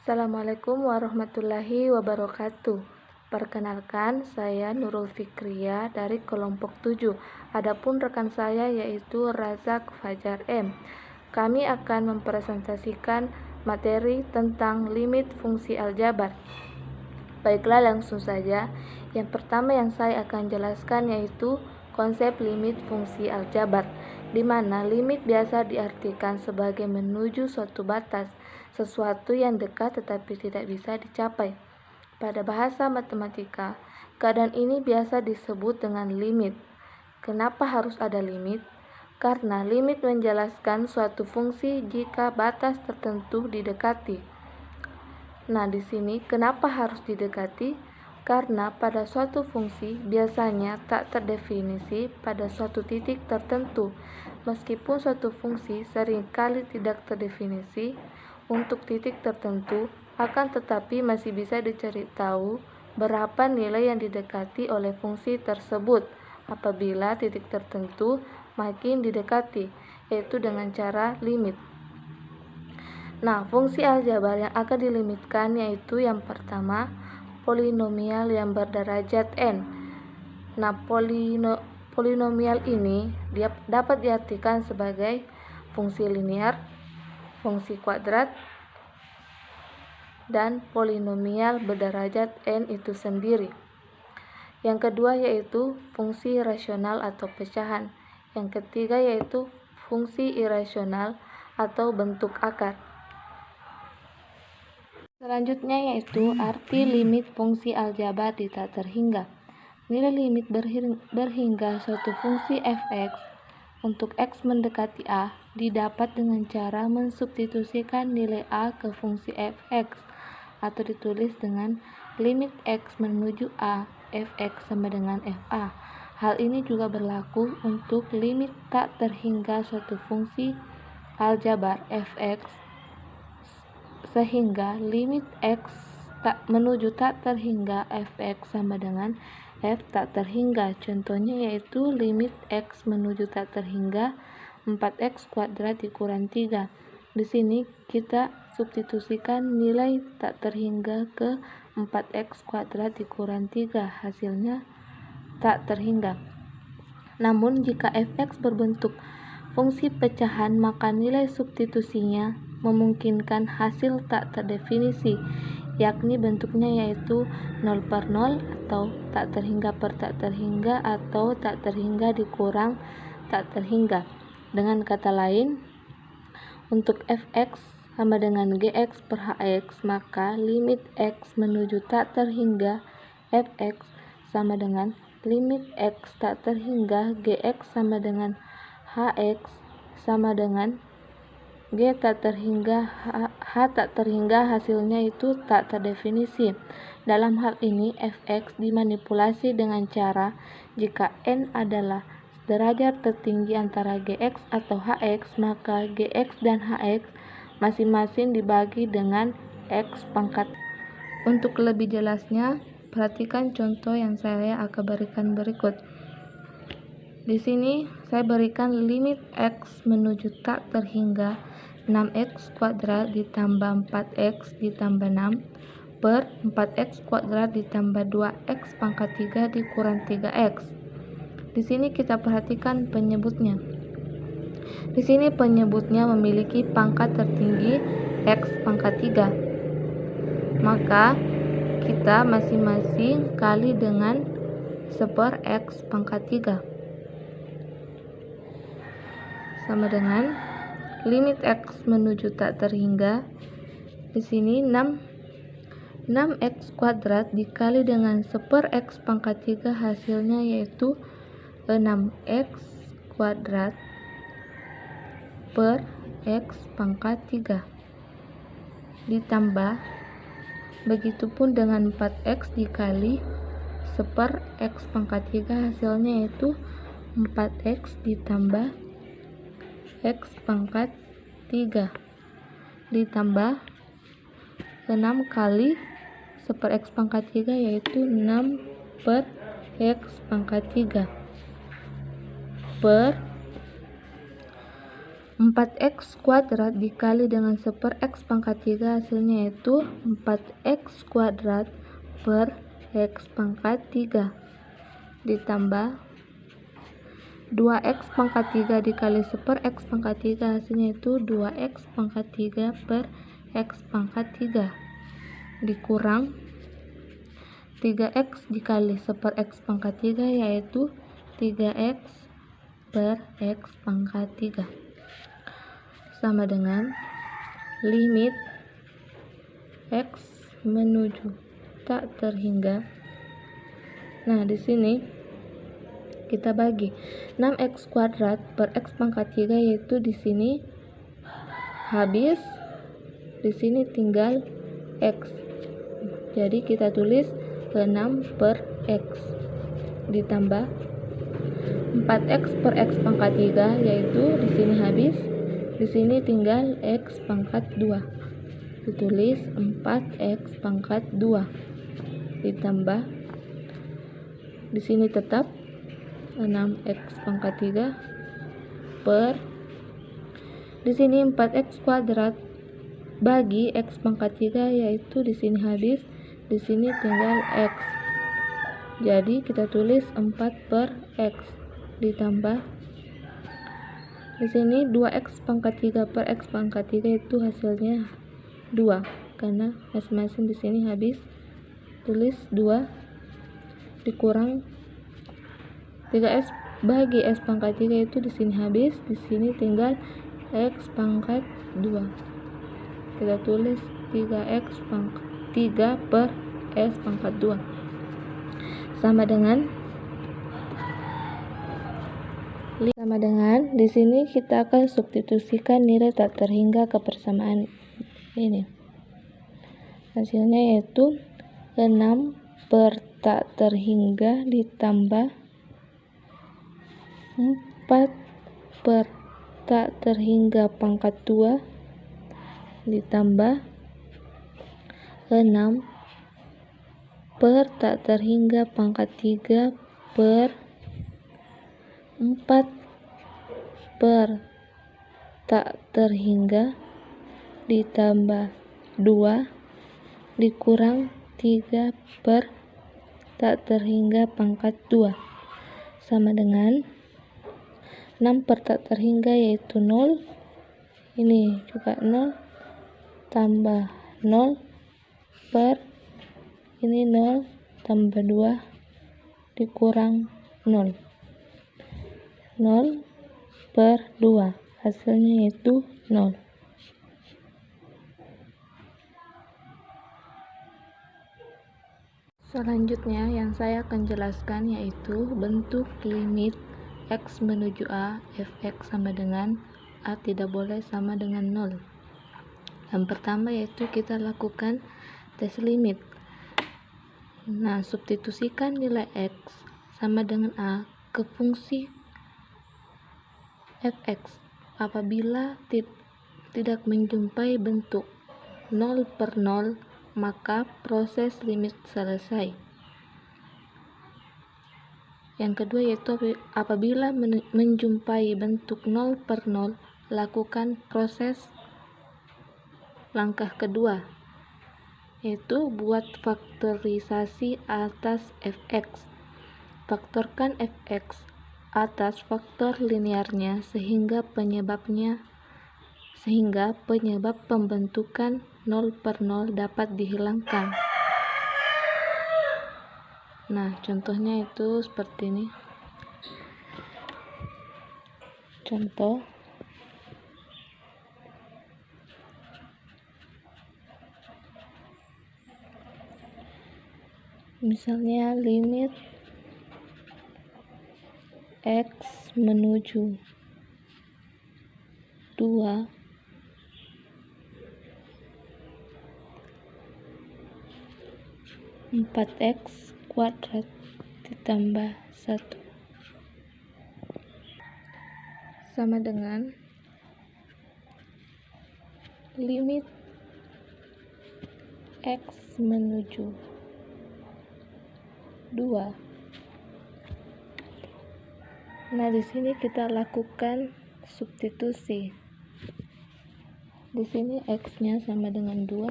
Assalamualaikum warahmatullahi wabarakatuh. Perkenalkan, saya Nurul Fikriya dari kelompok 7. Adapun rekan saya yaitu Razak Fajar M. Kami akan mempresentasikan materi tentang limit fungsi aljabar. Baiklah, langsung saja. Yang pertama yang saya akan jelaskan yaitu konsep limit fungsi aljabar, di mana limit biasa diartikan sebagai menuju suatu batas, sesuatu yang dekat tetapi tidak bisa dicapai. Pada bahasa matematika, keadaan ini biasa disebut dengan limit. Kenapa harus ada limit? Karena limit menjelaskan suatu fungsi jika batas tertentu didekati. Nah, di sini kenapa harus didekati? Karena pada suatu fungsi biasanya tak terdefinisi pada suatu titik tertentu. Meskipun suatu fungsi seringkali tidak terdefinisi untuk titik tertentu, akan tetapi masih bisa dicari tahu berapa nilai yang didekati oleh fungsi tersebut apabila titik tertentu makin didekati, yaitu dengan cara limit. Nah, fungsi aljabar yang akan dilimitkan yaitu yang pertama, polinomial yang berderajat n. Nah, polinomial ini dapat diartikan sebagai fungsi linear, fungsi kuadrat, dan polinomial berderajat n itu sendiri. Yang kedua yaitu fungsi rasional atau pecahan. Yang ketiga yaitu fungsi irasional atau bentuk akar. Selanjutnya yaitu arti limit fungsi aljabar di tak terhingga. Nilai limit berhingga suatu fungsi f(x) untuk x mendekati a didapat dengan cara mensubstitusikan nilai a ke fungsi f(x) atau ditulis dengan limit x menuju a f(x) sama dengan fa. Hal ini juga berlaku untuk limit tak terhingga suatu fungsi aljabar f(x) sehingga limit x menuju tak terhingga f(x) sama dengan f tak terhingga. Contohnya yaitu limit x menuju tak terhingga 4x kuadrat dikurang 3. Di sini kita substitusikan nilai tak terhingga ke 4x kuadrat dikurang 3, hasilnya tak terhingga. Namun jika f(x) berbentuk fungsi pecahan, maka nilai substitusinya memungkinkan hasil tak terdefinisi, yakni bentuknya yaitu 0/0 atau tak terhingga per tak terhingga atau tak terhingga dikurang tak terhingga. Dengan kata lain, untuk f(x) sama dengan gx per hx, maka limit x menuju tak terhingga f(x) sama dengan limit x tak terhingga gx sama dengan hx sama dengan g tak terhingga h tak terhingga, hasilnya itu tak terdefinisi. Dalam hal ini f(x) dimanipulasi dengan cara jika n adalah derajat tertinggi antara gx atau hx, maka gx dan hx masing-masing dibagi dengan x pangkat. Untuk lebih jelasnya, perhatikan contoh yang saya akan berikan berikut. Di sini saya berikan limit x menuju tak terhingga 6x kuadrat ditambah 4x ditambah 6 per 4x kuadrat ditambah 2x pangkat 3 dikurang 3x. Di sini kita perhatikan penyebutnya. Di sini penyebutnya memiliki pangkat tertinggi x pangkat 3. Maka kita masing-masing kali dengan 1/x pangkat 3 sama dengan limit x menuju tak terhingga. Di sini 6x kuadrat dikali dengan 1/x pangkat 3, hasilnya yaitu 6x kuadrat per x pangkat 3 ditambah, begitupun dengan 4x dikali 1/x pangkat 3, hasilnya yaitu 4x ditambah x pangkat 3 ditambah 6 kali 1/x pangkat 3 yaitu 6 per x pangkat 3 per 4x kuadrat dikali dengan 1/x pangkat 3 hasilnya yaitu 4x kuadrat per x pangkat 3 ditambah 2x pangkat 3 dikali 1/x pangkat 3 hasilnya yaitu 2x pangkat 3 per x pangkat 3 dikurang 3x dikali 1/x pangkat 3 yaitu 3x per x pangkat 3 sama dengan limit x menuju tak terhingga. Nah, di sini kita bagi 6x kuadrat per x pangkat 3 yaitu di sini habis, di sini tinggal x. Jadi kita tulis 6 per x ditambah 4x per x pangkat 3 yaitu di sini habis, di sini tinggal x pangkat 2. Ditulis 4x pangkat 2 ditambah di sini tetap 6x pangkat 3 per di sini 4x kuadrat bagi x pangkat 3 yaitu di sini habis, di sini tinggal x. Jadi kita tulis 4 per x ditambah di sini 2x pangkat 3 per x pangkat 3 itu hasilnya 2 karena masing-masing di sini habis, tulis 2 dikurang 3x bagi x pangkat 3 itu di sini habis, di sini tinggal x pangkat 2. Kita tulis 3x pangkat 3 per x pangkat 2 sama dengan di sini kita akan substitusikan nilai tak terhingga ke persamaan ini. Hasilnya yaitu 6 per tak terhingga ditambah 4 per tak terhingga pangkat 2 ditambah 6 per tak terhingga pangkat 3 per 4 per tak terhingga ditambah 2 dikurang 3 per tak terhingga pangkat 2 sama dengan 6 per tak terhingga yaitu 0, ini juga 0 tambah 0 per ini 0 tambah 2 dikurang 0 per 2 hasilnya yaitu 0. Selanjutnya yang saya akan jelaskan yaitu bentuk limit x menuju a fx sama dengan a tidak boleh sama dengan 0. Yang pertama yaitu kita lakukan tes limit. Nah, substitusikan nilai x sama dengan a ke fungsi fx apabila tidak menjumpai bentuk 0 per 0 maka proses limit selesai. Yang kedua yaitu apabila menjumpai bentuk 0 per 0 lakukan proses langkah kedua yaitu buat faktorisasi atas fx. Faktorkan fx atas faktor linearnya sehingga penyebab pembentukan 0 per 0 dapat dihilangkan. Nah, contohnya itu seperti ini. Contoh misalnya limit x menuju 2 4x kuadrat ditambah 1 sama dengan limit x menuju 2. Nah, di sini kita lakukan substitusi. Di sini X-nya sama dengan 2.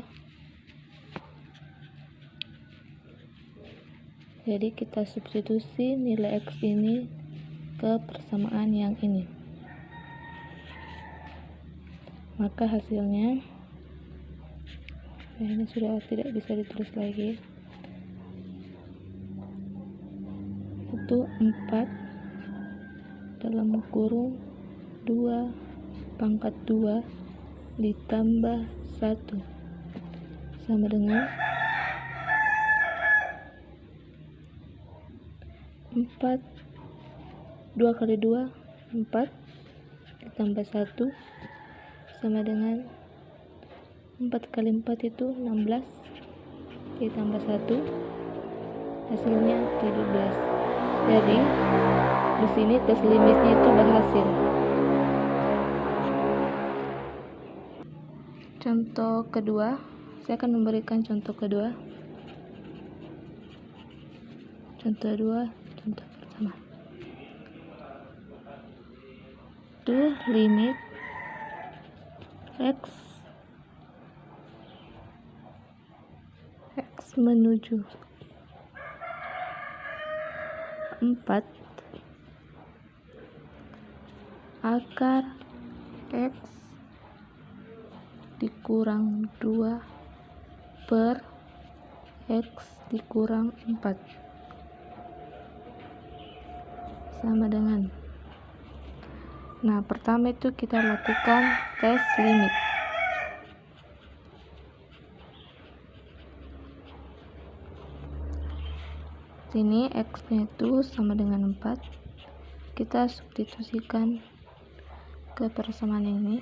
Jadi kita substitusi nilai X ini ke persamaan yang ini. Maka hasilnya, ini sudah tidak bisa ditulis lagi, itu 4 dalam kurung 2 pangkat 2 ditambah 1 sama dengan 4. 2 kali 2 4 ditambah 1 sama dengan 4 kali 4 itu 16 ditambah 1 hasilnya 17. Jadi di sini tes limitnya itu berhasil. Contoh kedua, saya akan memberikan contoh kedua. Contoh pertama. Itu limit X menuju 4 akar X dikurang 2 per X dikurang 4 sama dengan, nah pertama itu kita lakukan tes limit. Sini X-nya itu sama dengan 4, kita substitusikan ke persamaan ini.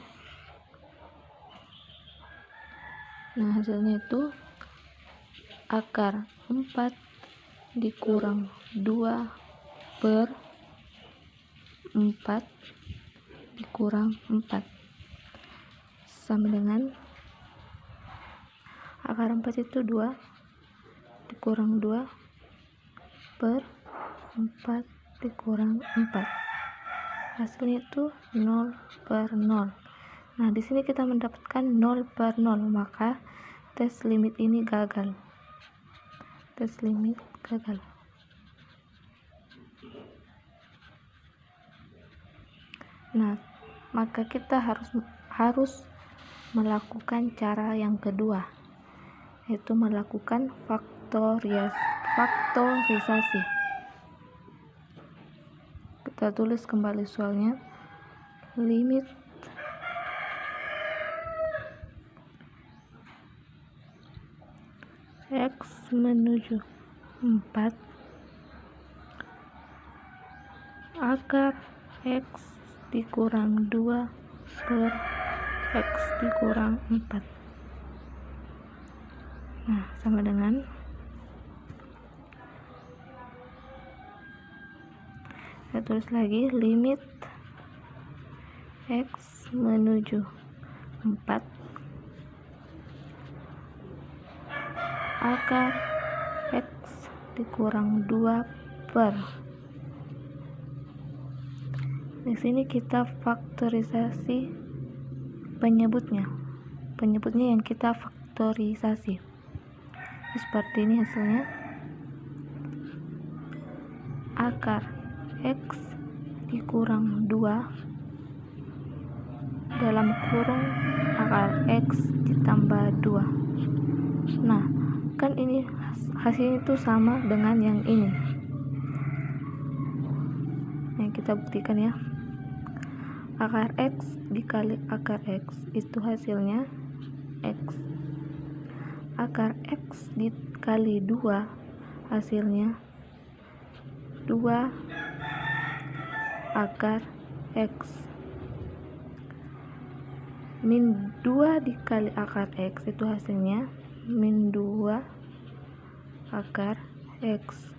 Nah hasilnya itu akar 4 dikurang 2 per 4 dikurang 4 sama dengan akar 4 itu 2 dikurang 2 per 4 dikurang 4, hasilnya itu 0 per 0. Nah di sini kita mendapatkan 0 per 0, maka tes limit ini gagal. Tes limit gagal. Nah maka kita harus melakukan cara yang kedua, yaitu melakukan faktorisasi. Kita tulis kembali soalnya, limit X menuju 4 akar X dikurang 2 per X dikurang 4. Nah sama dengan, saya tulis lagi, limit X menuju 4 akar X dikurang 2 per, di sini kita faktorisasi penyebutnya yang kita faktorisasi. Seperti ini hasilnya, akar X dikurang 2 dalam kurung akar X ditambah 2. Nah kan ini hasilnya itu sama dengan yang ini. Nah kita buktikan ya, akar X dikali akar X itu hasilnya X, akar X dikali 2 hasilnya 2 akar X, min 2 dikali akar X itu hasilnya min 2 akar X,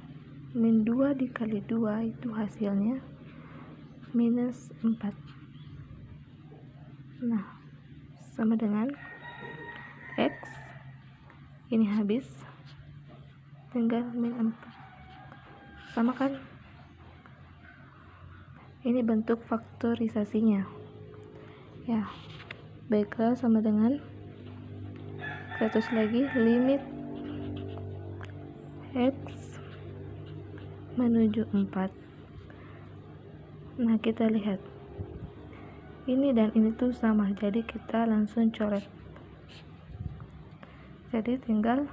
min 2 dikali 2 itu hasilnya minus 4. Nah sama dengan X ini habis, tinggal min 4, sama kan? Ini bentuk faktorisasinya ya. Baiklah, sama dengan 100 lagi, limit X menuju 4. Nah, kita lihat ini dan ini tuh sama, jadi kita langsung coret. Jadi tinggal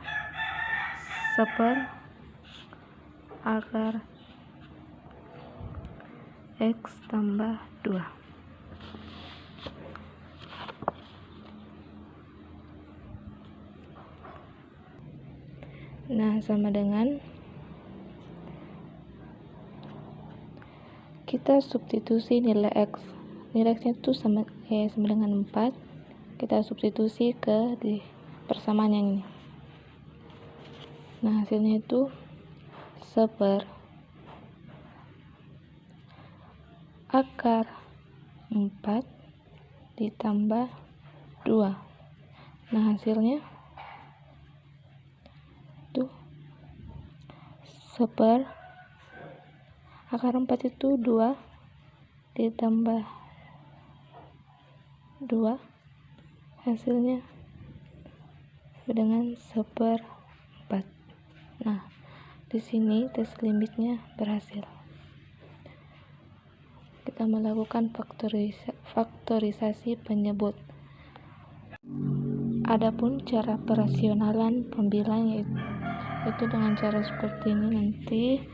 akar X tambah 2. Nah, sama dengan kita substitusi nilai X. Nilai X itu sama dengan 4. Kita substitusi di persamaan yang ini. Nah, hasilnya itu akar 4 ditambah 2. Nah, hasilnya itu akar 4 itu 2 ditambah 2, hasilnya dengan 1/4. Nah, di sini tes limitnya berhasil. Kita melakukan faktorisasi penyebut. Adapun cara perasionalan pembilang yaitu dengan cara seperti ini. Nanti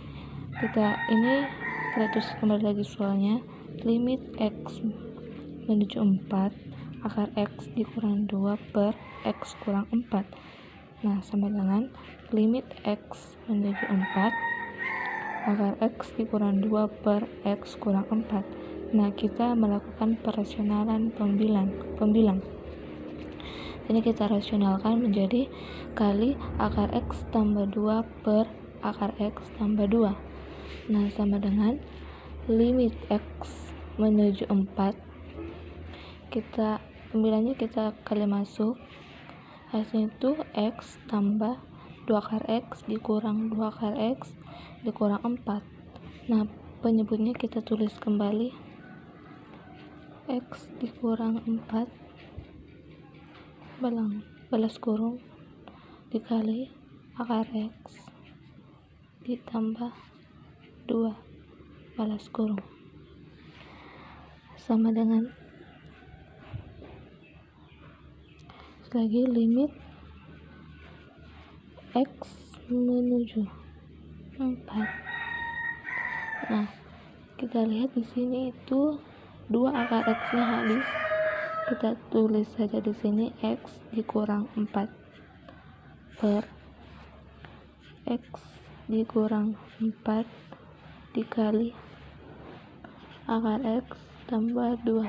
kita terus kembali lagi soalnya, limit X menuju 4 akar X dikurang 2 per X kurang 4. Nah, sama dengan limit X menuju 4 akar X dikurang 2 per X kurang 4. Nah, kita melakukan perasionalan pembilang. Ini kita rasionalkan menjadi kali akar X tambah 2 per akar X tambah 2. Nah, sama dengan limit X menuju 4, pembilangnya kita kali masuk, hasilnya itu X tambah 2 akar X dikurang 2 akar X dikurang 4. Nah, penyebutnya kita tulis kembali, X dikurang 4 balas kurung dikali akar X ditambah 2 balas kurung sama dengan lagi limit X menuju 4. Nah, kita lihat di sini itu 2 akar X-nya habis. Kita tulis saja di sini X dikurang 4 per X dikurang 4 dikali akar X tambah 2.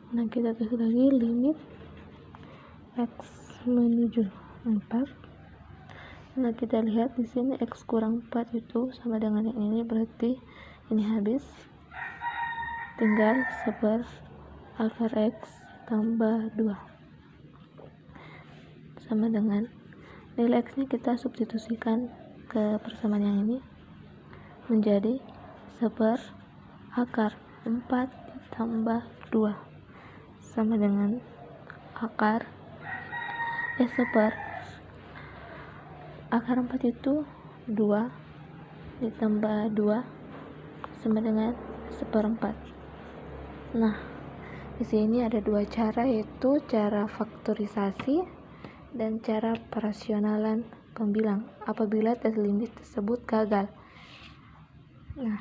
Nah, kita tulis lagi limit X menuju 4. Nah, kita lihat di sini X kurang 4 itu sama dengan yang ini, berarti ini habis. Tinggal akar X tambah 2 sama dengan nilai X nya kita substitusikan ke persamaan yang ini menjadi akar 4 ditambah 2 sama dengan akar 4 itu 2 ditambah 2 sama dengan 1/4. Nah, di sini ada 2 cara, yaitu cara faktorisasi dan cara perasionalan pembilang apabila tes limit tersebut gagal. Nah,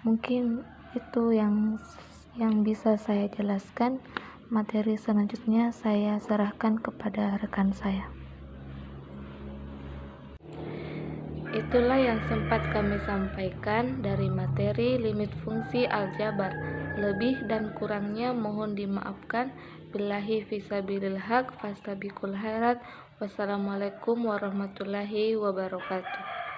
mungkin itu yang bisa saya jelaskan. Materi selanjutnya saya serahkan kepada rekan saya. Itulah yang sempat kami sampaikan dari materi limit fungsi aljabar. Lebih dan kurangnya mohon dimaafkan. Billahi fisabilil haq fastabiqul khairat. Wassalamualaikum warahmatullahi wabarakatuh.